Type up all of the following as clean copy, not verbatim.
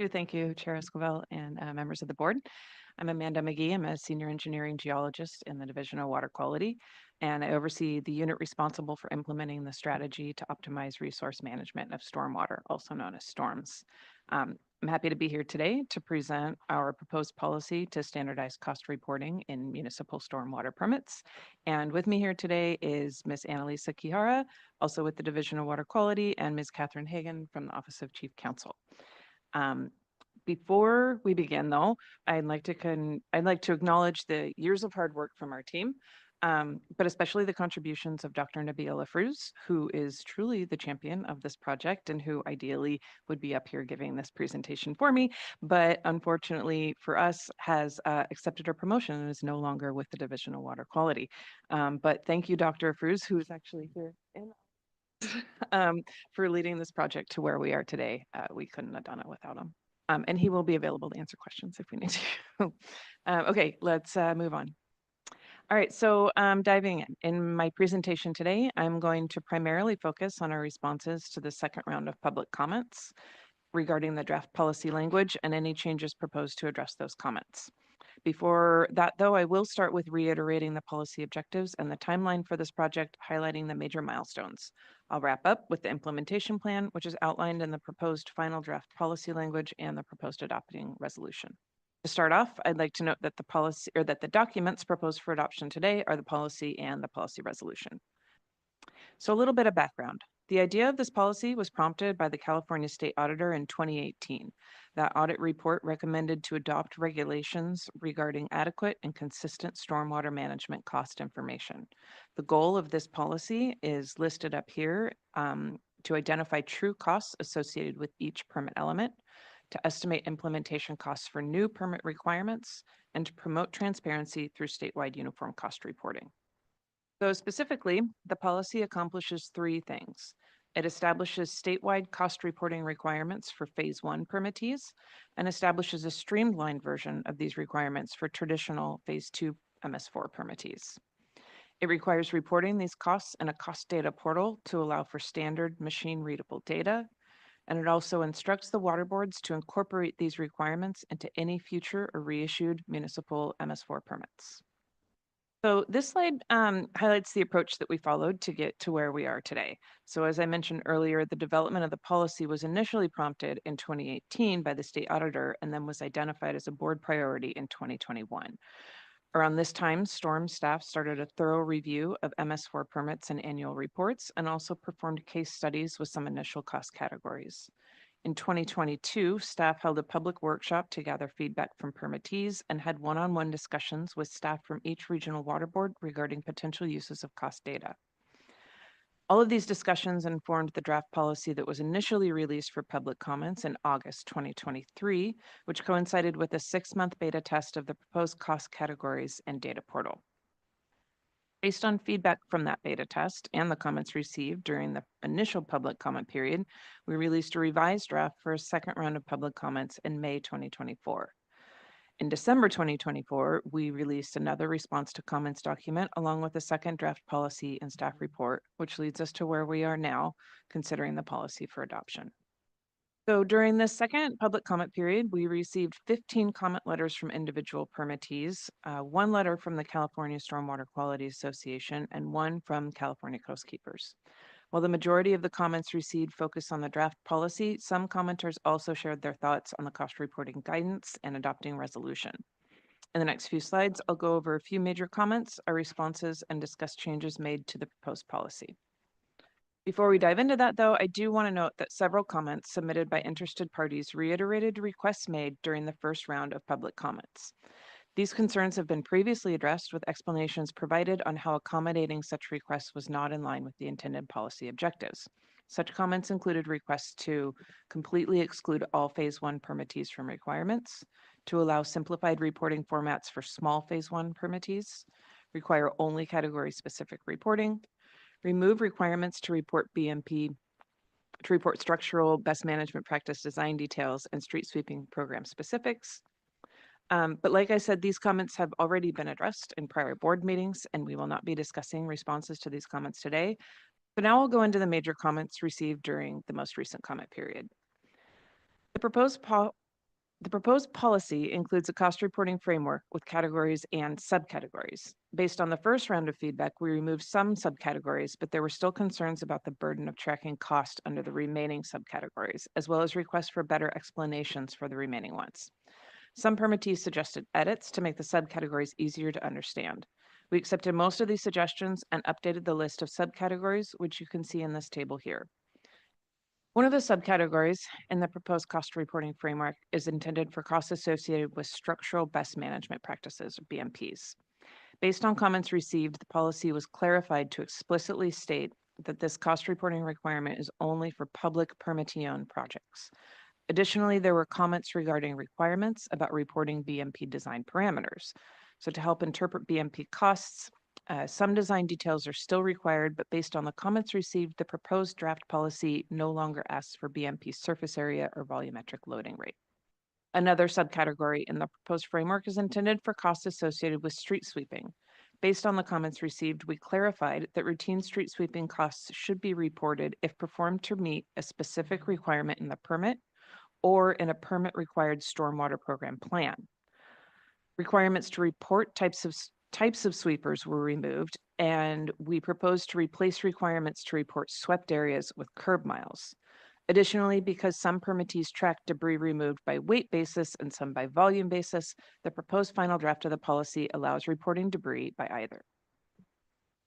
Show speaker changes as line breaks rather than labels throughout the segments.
Thank you, Chair Escovel and members of the board. I'm Amanda McGee. I'm a senior engineering geologist in the Division of Water Quality, and I oversee the unit responsible for implementing the strategy to optimize resource management of stormwater, also known as storms. I'm happy to be here today to present our proposed policy to standardize cost reporting in municipal stormwater permits. And with me here today is Ms. Annalisa Kihara, also with the Division of Water Quality, and Ms. Catherine Hagan from the Office of Chief Counsel. Um, Before we begin, though, I'd like to acknowledge the years of hard work from our team, but especially the contributions of Dr. Nabila Lafruz, who is truly the champion of this project and who ideally would be up here giving this presentation for me, but unfortunately for us has accepted her promotion and is no longer with the Division of Water Quality. But thank you, Dr. Lafruz, who is actually here in for leading this project to where we are today. We couldn't have done it without him. And he will be available to answer questions if we need to. Okay, let's move on. All right, so diving in my presentation today, I'm going to primarily focus on our responses to the second round of public comments regarding the draft policy language and any changes proposed to address those comments. Before that, though, I will start with reiterating the policy objectives and the timeline for this project, highlighting the major milestones. I'll wrap up with the implementation plan, which is outlined in the proposed final draft policy language and the proposed adopting resolution. To start off, I'd like to note that the policy or that the documents proposed for adoption today are the policy and the policy resolution. So a little bit of background. The idea of this policy was prompted by the California State Auditor in 2018. That audit report recommended to adopt regulations regarding adequate and consistent stormwater management cost information. The goal of this policy is listed up here to identify true costs associated with each permit element, to estimate implementation costs for new permit requirements, and to promote transparency through statewide uniform cost reporting. So specifically, the policy accomplishes three things. It establishes statewide cost reporting requirements for Phase 1 permittees and establishes a streamlined version of these requirements for traditional Phase 2 MS4 permittees. It requires reporting these costs in a cost data portal to allow for standard machine-readable data, and it also instructs the water boards to incorporate these requirements into any future or reissued municipal MS4 permits. So this slide highlights the approach that we followed to get to where we are today. So as I mentioned earlier, the development of the policy was initially prompted in 2018 by the state auditor and then was identified as a board priority in 2021. Around this time, Storm staff started a thorough review of MS4 permits and annual reports and also performed case studies with some initial cost categories. In 2022, staff held a public workshop to gather feedback from permittees and had one-on-one discussions with staff from each regional water board regarding potential uses of cost data. All of these discussions informed the draft policy that was initially released for public comments in August 2023, which coincided with a 6-month beta test of the proposed cost categories and data portal. Based on feedback from that beta test and the comments received during the initial public comment period, we released a revised draft for a second round of public comments in May 2024. In December 2024, we released another response to comments document along with a second draft policy and staff report, which leads us to where we are now, considering the policy for adoption. So during this second public comment period, we received 15 comment letters from individual permittees, 1 letter from the California Stormwater Quality Association, and 1 from California Coastkeepers. While the majority of the comments received focused on the draft policy, some commenters also shared their thoughts on the cost reporting guidance and adopting resolution. In the next few slides, I'll go over a few major comments, our responses, and discuss changes made to the proposed policy. Before we dive into that, though, I do want to note that several comments submitted by interested parties reiterated requests made during the first round of public comments. These concerns have been previously addressed with explanations provided on how accommodating such requests was not in line with the intended policy objectives. Such comments included requests to completely exclude all Phase 1 permittees from requirements, to allow simplified reporting formats for small Phase 1 permittees, require only category-specific reporting, remove requirements to report BMP, to report structural best management practice design details and street sweeping program specifics. But like I said, these comments have already been addressed in prior board meetings, and we will not be discussing responses to these comments today. But now I'll go into the major comments received during the most recent comment period. The proposed The proposed policy includes a cost reporting framework with categories and subcategories. Based on the first round of feedback, we removed some subcategories, but there were still concerns about the burden of tracking cost under the remaining subcategories, as well as requests for better explanations for the remaining ones. Some permittees suggested edits to make the subcategories easier to understand. We accepted most of these suggestions and updated the list of subcategories, which you can see in this table here. One of the subcategories in the proposed cost reporting framework is intended for costs associated with structural best management practices, or BMPs. Based on comments received, the policy was clarified to explicitly state that this cost reporting requirement is only for public permittee-owned projects. Additionally, there were comments regarding requirements about reporting BMP design parameters. So to help interpret BMP costs, some design details are still required, but based on the comments received, the proposed draft policy no longer asks for BMP surface area or volumetric loading rate. Another subcategory in the proposed framework is intended for costs associated with street sweeping. Based on the comments received, we clarified that routine street sweeping costs should be reported if performed to meet a specific requirement in the permit or in a permit-required stormwater program plan. Requirements to report types of sweepers were removed, and we proposed to replace requirements to report swept areas with curb miles. Additionally, because some permittees track debris removed by weight basis and some by volume basis, the proposed final draft of the policy allows reporting debris by either.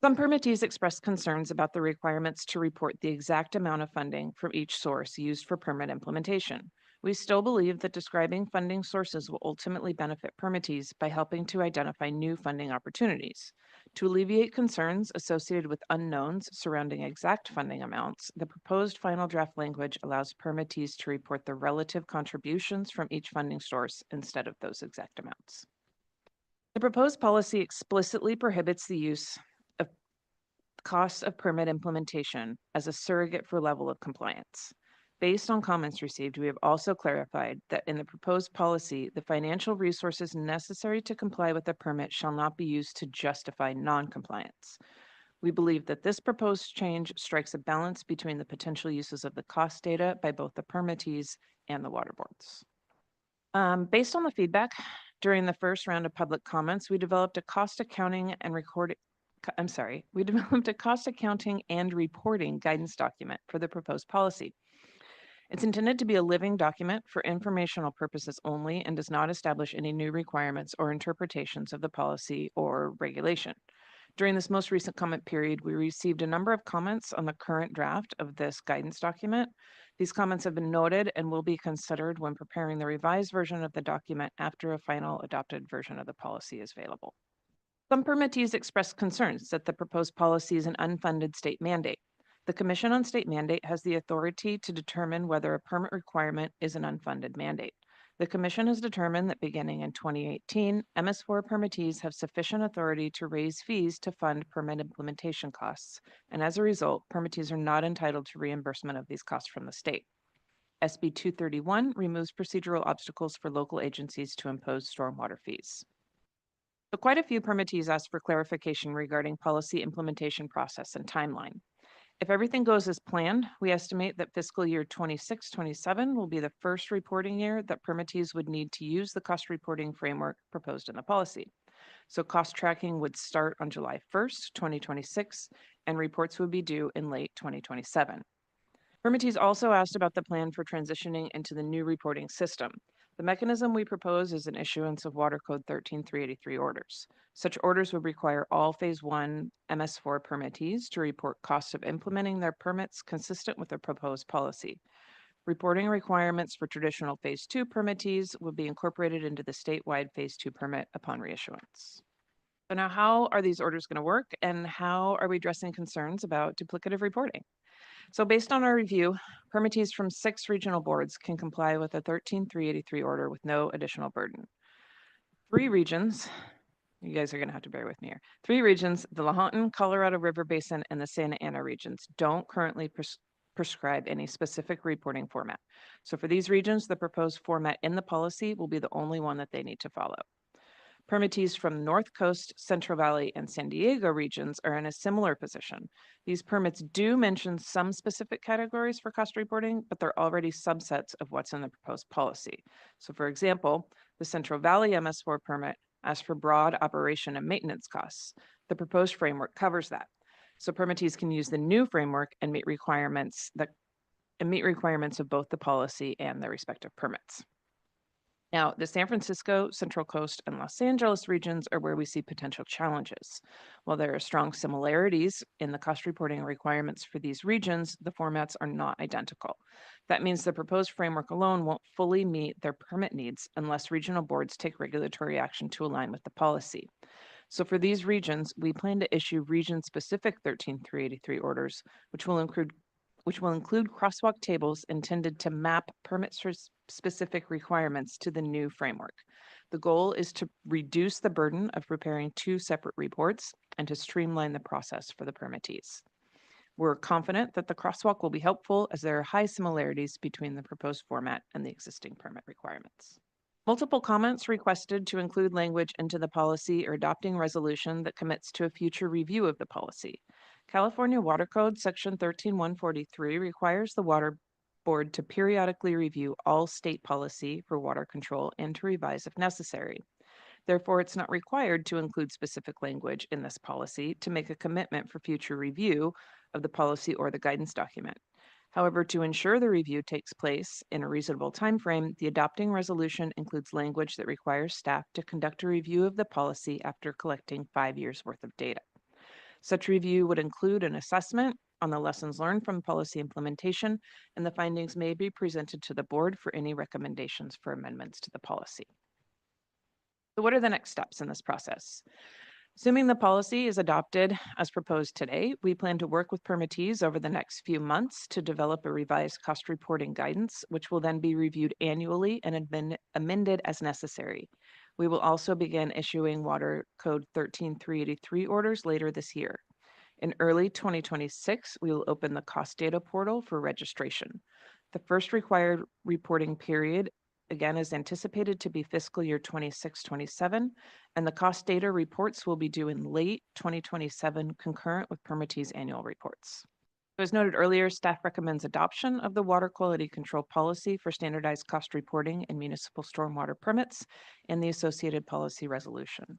Some permittees expressed concerns about the requirements to report the exact amount of funding from each source used for permit implementation. We still believe that describing funding sources will ultimately benefit permittees by helping to identify new funding opportunities. To alleviate concerns associated with unknowns surrounding exact funding amounts, the proposed final draft language allows permittees to report the relative contributions from each funding source instead of those exact amounts. The proposed policy explicitly prohibits the use of costs of permit implementation as a surrogate for level of compliance. Based on comments received, we have also clarified that in the proposed policy, the financial resources necessary to comply with the permit shall not be used to justify non-compliance. We believe that this proposed change strikes a balance between the potential uses of the cost data by both the permittees and the water boards. Based on the feedback during the first round of public comments, we developed a cost accounting and we developed a cost accounting and reporting guidance document for the proposed policy. It's intended to be a living document for informational purposes only and does not establish any new requirements or interpretations of the policy or regulation. During this most recent comment period, we received a number of comments on the current draft of this guidance document. These comments have been noted and will be considered when preparing the revised version of the document after a final adopted version of the policy is available. Some permittees expressed concerns that the proposed policy is an unfunded state mandate. The Commission on State Mandate has the authority to determine whether a permit requirement is an unfunded mandate. The Commission has determined that beginning in 2018, MS4 permittees have sufficient authority to raise fees to fund permit implementation costs, and as a result, permittees are not entitled to reimbursement of these costs from the state. SB 231 removes procedural obstacles for local agencies to impose stormwater fees. So quite a few permittees asked for clarification regarding policy implementation process and timeline. If everything goes as planned, we estimate that fiscal year 26-27 will be the first reporting year that permittees would need to use the cost reporting framework proposed in the policy. So cost tracking would start on July 1st, 2026, and reports would be due in late 2027. Permittees also asked about the plan for transitioning into the new reporting system. The mechanism we propose is an issuance of Water Code 13383 orders. Such orders would require all Phase 1 MS4 permittees to report costs of implementing their permits consistent with the proposed policy. Reporting requirements for traditional Phase 2 permittees will be incorporated into the statewide Phase 2 permit upon reissuance. So now how are these orders going to work, and how are we addressing concerns about duplicative reporting? So based on our review, permittees from 6 regional boards can comply with a 13383 order with no additional burden. 3 regions, you guys are going to have to bear with me here. 3 regions, the Lahontan, Colorado River Basin, and the Santa Ana regions don't currently prescribe any specific reporting format. So for these regions, the proposed format in the policy will be the only one that they need to follow. Permittees from North Coast, Central Valley, and San Diego regions are in a similar position. These permits do mention some specific categories for cost reporting, but they're already subsets of what's in the proposed policy. So, for example, the Central Valley MS4 permit asks for broad operation and maintenance costs. The proposed framework covers that. So permittees can use the new framework and meet requirements of both the policy and their respective permits. Now, the San Francisco, Central Coast, and Los Angeles regions are where we see potential challenges. While there are strong similarities in the cost reporting requirements for these regions, the formats are not identical. That means the proposed framework alone won't fully meet their permit needs unless regional boards take regulatory action to align with the policy. So for these regions, we plan to issue region-specific 13383 orders, which will include crosswalk tables intended to map permit-specific requirements to the new framework. The goal is to reduce the burden of preparing two separate reports and to streamline the process for the permittees. We're confident that the crosswalk will be helpful as there are high similarities between the proposed format and the existing permit requirements. Multiple comments requested to include language into the policy or adopting resolution that commits to a future review of the policy. California Water Code Section 13143 requires the Water Board to periodically review all state policy for water control and to revise if necessary. Therefore, it's not required to include specific language in this policy to make a commitment for future review of the policy or the guidance document. However, to ensure the review takes place in a reasonable timeframe, the adopting resolution includes language that requires staff to conduct a review of the policy after collecting 5 years' worth of data. Such review would include an assessment on the lessons learned from policy implementation, and the findings may be presented to the board for any recommendations for amendments to the policy. So what are the next steps in this process? Assuming the policy is adopted as proposed today, we plan to work with permittees over the next few months to develop a revised cost reporting guidance, which will then be reviewed annually and amended as necessary. We will also begin issuing Water Code 13383 orders later this year. In early 2026, we will open the cost data portal for registration. The first required reporting period again is anticipated to be fiscal year 26-27, and the cost data reports will be due in late 2027, concurrent with permittees' annual reports. As noted earlier, staff recommends adoption of the water quality control policy for standardized cost reporting and municipal stormwater permits and the associated policy resolution.